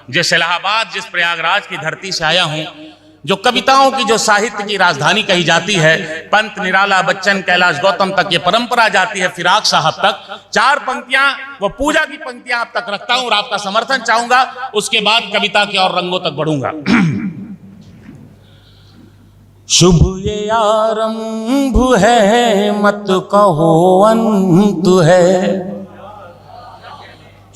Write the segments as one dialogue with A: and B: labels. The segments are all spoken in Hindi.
A: जिस इलाहाबाद, जिस प्रयागराज की धरती से आया हूं, जो कविताओं की, जो साहित्य की राजधानी कही जाती है, पंत, निराला, बच्चन, कैलाश गौतम तक ये परंपरा जाती है, फिराक साहब तक। 4 पंक्तियां, वो पूजा की पंक्तियां आप तक रखता हूं और आपका समर्थन चाहूंगा, उसके बाद कविता के और रंगों तक बढ़ूंगा। शुभ ये आरंभ है, मत कहो अंत है।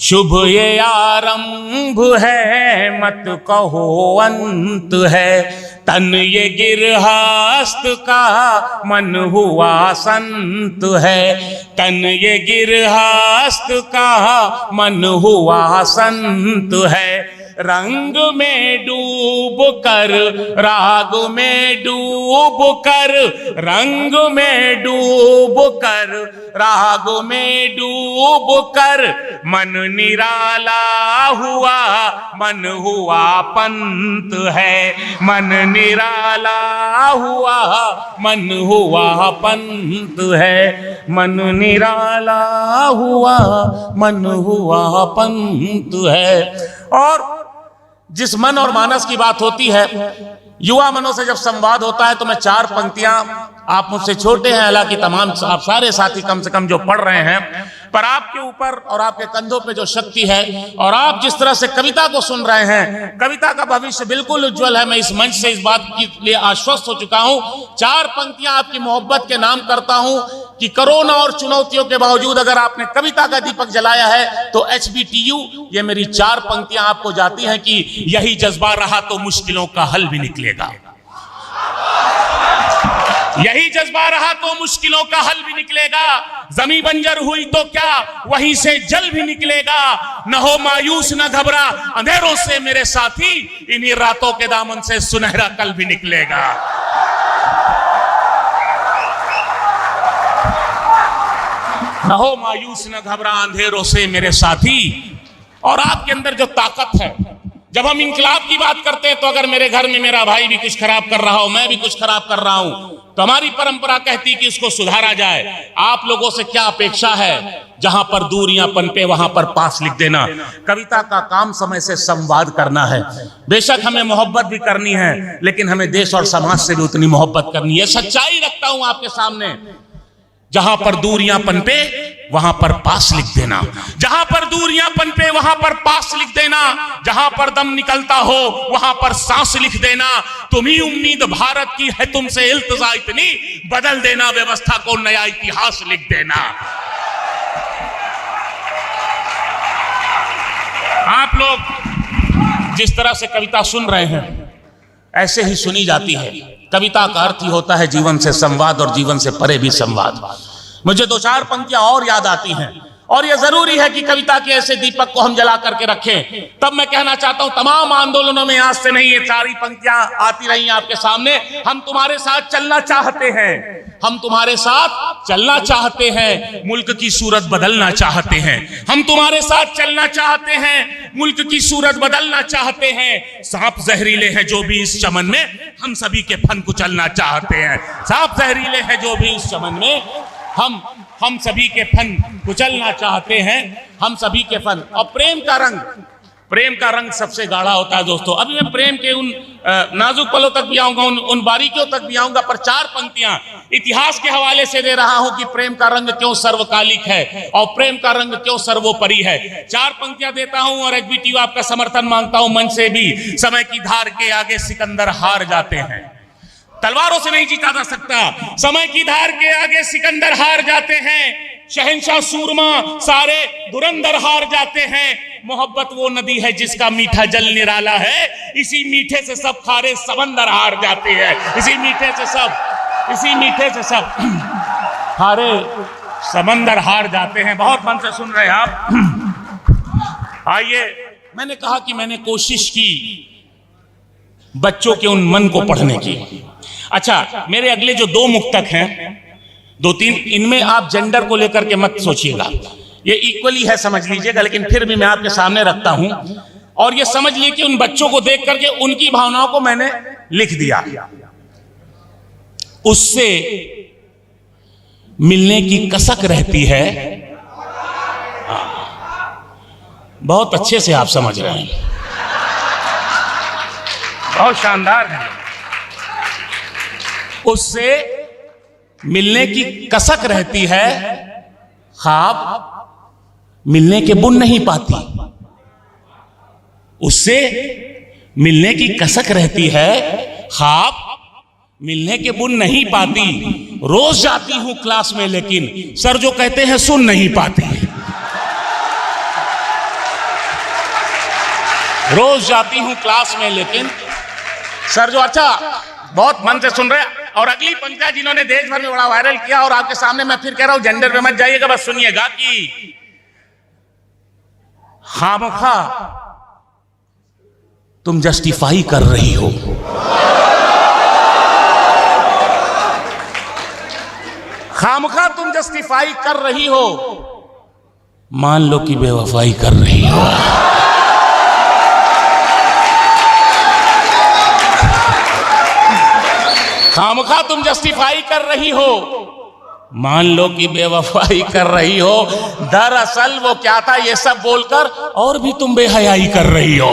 A: शुभ ये आरंभ है, मत कहो अंत है। तन ये गिरहस्त का, मन हुआ संत है। तन ये गिरहस्त का, मन हुआ संत है। रंग में डूब कर, राग में डूब कर, रंग में डूब कर, राग में डूब कर, मन निराला हुआ, मन हुआ पंत है। मन निराला हुआ, मन हुआ पंत है। मन निराला हुआ, मन हुआ पंत है। और जिस मन और मानस की बात होती है, युवा मनों से जब संवाद होता है, तो मैं 4 पंक्तियां, आप मुझसे छोटे हैं, हालांकि तमाम आप सारे साथी कम से कम जो पढ़ रहे हैं, पर आपके ऊपर और आपके कंधों पे जो शक्ति है, और आप जिस तरह से कविता को सुन रहे हैं, कविता का भविष्य बिल्कुल उज्जवल है। मैं इस मंच से इस बात के लिए आश्वस्त हो चुका हूं। 4 पंक्तियां आपकी मोहब्बत के नाम करता हूं कि कोरोना और चुनौतियों के बावजूद अगर आपने कविता का दीपक जलाया है, तो HBTU, ये मेरी 4 पंक्तियां आपको जाती हैं कि यही जज्बा रहा तो मुश्किलों का हल भी निकलेगा। यही जज्बा रहा तो मुश्किलों का हल भी निकलेगा। जमीन बंजर हुई तो क्या, वहीं से जल भी निकलेगा। न हो मायूस न घबरा, अंधेरों से मेरे साथी, इन्हीं रातों के दामन से सुनहरा कल भी निकलेगा। न हो मायूस न घबरा, अंधेरों से मेरे साथी। और आपके अंदर जो ताकत है, जब हम इंकलाब की बात करते हैं, तो अगर मेरे घर में मेरा भाई भी कुछ खराब कर रहा हो, मैं भी कुछ खराब कर रहा हूं, तो हमारी परंपरा कहती कि इसको सुधारा जाए। आप लोगों से क्या अपेक्षा है? जहां पर दूरियां पनपे वहां पर पास लिख देना। कविता का काम समय से संवाद करना है। बेशक हमें मोहब्बत भी करनी है, लेकिन हमें देश और समाज से भी उतनी मोहब्बत करनी है। सच्चाई रखता हूं आपके सामने। जहां पर दूरियां पनपे वहां पर पास लिख देना। जहां पर दूरियां पनपे वहां पर पास लिख देना। जहां पर दम निकलता हो वहां पर सांस लिख देना। तुम्ही उम्मीद भारत की है, तुमसे इल्तिजा इतनी, बदल देना व्यवस्था को, नया इतिहास लिख देना। आप लोग जिस तरह से कविता सुन रहे हैं, ऐसे ही सुनी जाती है। कविता का अर्थ ही होता है जीवन से संवाद, और जीवन से परे भी संवाद। मुझे 2-4 पंक्तियां और याद आती हैं, और यह जरूरी है कि कविता के ऐसे दीपक को हम जला करके रखें। तब मैं कहना चाहता हूं, तमाम आंदोलनों में आज से नहीं, ये 4 ही पंक्तियां आती रही आपके सामने। हम तुम्हारे साथ चलना चाहते हैं, हम तुम्हारे साथ चलना चाहते हैं, मुल्क की सूरत बदलना चाहते हैं। हम तुम्हारे साथ चलना चाहते हैं, मुल्क की सूरत बदलना चाहते हैं। सांप जहरीले हैं जो भी इस चमन में, हम सभी के फन कुचलना चाहते हैं। सांप जहरीले हैं जो भी इस चमन में, हम सभी के फन कुचलना चाहते हैं। हम सभी के फन। और प्रेम का रंग सबसे गाढ़ा होता है दोस्तों। अभी मैं प्रेम के उन नाजुक पलों तक भी आऊंगा, उन बारीकियों तक भी आऊंगा, पर 4 पंक्तियां इतिहास के हवाले से दे रहा हूं कि प्रेम का रंग क्यों सर्वकालिक है और प्रेम का रंग क्यों सर्वोपरि है। 4 पंक्तियां देता हूं और HBTU आपका समर्थन मांगता हूं मन से भी। समय की धार के आगे सिकंदर हार जाते हैं, तलवारों से नहीं जीता जा सकता। समय की धार के आगे सिकंदर हार जाते हैं, शहंशाह सूरमा सारे धुरंधर हार जाते हैं। मोहब्बत वो नदी है जिसका मीठा जल निराला है, इसी मीठे से सब खारे समंदर हार जाते हैं। इसी मीठे से सब खारे समंदर हार जाते हैं। बहुत मन से सुन रहे हैं आप। आइए, मैंने कहा कि मैंने कोशिश की बच्चों के उन मन को पढ़ने की। अच्छा, मेरे अगले जो 2 मुक्तक हैं, 2-3, इनमें आप जेंडर को लेकर के मत सोचिएगा, ये इक्वली है समझ लीजिएगा, लेकिन फिर भी मैं आपके सामने रखता हूं। और ये समझ लिए कि उन बच्चों को देख करके उनकी भावनाओं को मैंने लिख दिया। उससे मिलने की कसक रहती है। बहुत अच्छे से आप समझ रहे हैं। बहुत शानदार है। उससे मिलने की कसक रहती है, ख्वाब मिलने के बुन नहीं पाती। उससे मिलने की कसक रहती है, ख्वाब मिलने के बुन नहीं पाती। रोज जाती हूं क्लास में लेकिन सर जो कहते हैं सुन नहीं पाती। रोज जाती हूं क्लास में लेकिन सर जो, अच्छा बहुत मन से सुन रहे हैं। और अगली पंक्तियां जिन्होंने देश भर में बड़ा वायरल किया और आपके सामने मैं फिर कह रहा हूं, जेंडर पे मत जाइएगा, बस सुनिएगा कि खामखा तुम जस्टिफाई कर रही हो, खामखा तुम जस्टिफाई कर रही हो, मान लो कि बेवफाई कर रही हो। खामखा तुम जस्टिफाई कर रही हो, मान लो कि बेवफाई कर रही हो। दरअसल वो क्या था, ये सब बोलकर और भी तुम बेहयाई कर रही हो।